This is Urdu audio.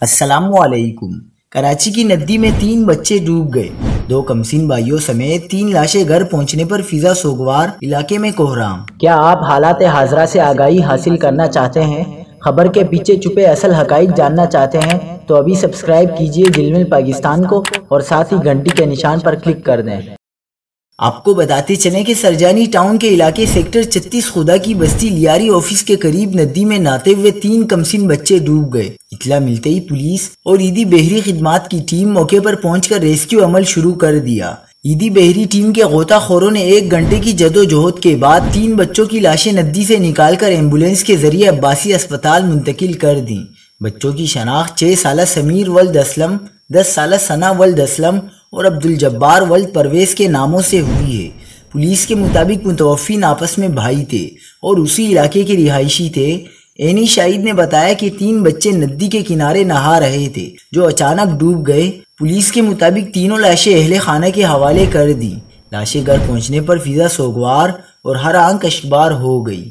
السلام علیکم۔ کراچی کی ندی میں 3 بچے ڈوب گئے، 2 کمسین بھائیوں سمیت 3 لاشیں گھر پہنچنے پر فضا سوگوار، علاقے میں کوہرام۔ کیا آپ حالات حاضرہ سے آگاہی حاصل کرنا چاہتے ہیں؟ خبر کے پیچھے چھپے اصل حقائق جاننا چاہتے ہیں تو ابھی سبسکرائب کیجئے جلمل پاکستان کو اور ساتھ ہی گھنٹی کے نشان پر کلک کر دیں۔ آپ کو بتاتے چلیں کہ سرجانی ٹاؤن کے علاقے سیکٹر 36 خدا کی بستی لیاری آفس کے قریب ندی میں نہاتے ہوئے 3 کمسین بچے ڈوب گئے۔ اطلاع ملتے ہی پولیس اور ایدی بحری خدمات کی ٹیم موقع پر پہنچ کر ریسکیو عمل شروع کر دیا۔ ایدی بحری ٹیم کے غوطہ خوروں نے 1 گھنٹے کی جدوجہد کے بعد 3 بچوں کی لاشیں ندی سے نکال کر ایمبولینس کے ذریعے عباسی اسپتال منتقل کر دیں۔ بچوں کی شناخت 6 سالہ سمیر ولد اسلم، 10 سالہ ثنا ولد اسلم اور عبدالجبار ولد پرویز کے ناموں سے ہوئی ہے۔ پولیس کے مطابق متوفین آپس میں بھائی تھے اور اسی علاقے کے رہائشی تھے۔ عینی شاہد نے بتایا کہ 3 بچے ندی کے کنارے نہا رہے تھے جو اچانک ڈوب گئے۔ پولیس کے مطابق تینوں لاشیں اہل خانہ کے حوالے کر دیں۔ لاشیں گھر پہنچنے پر فضا سوگوار اور ہر آنکھ اشکبار ہو گئی۔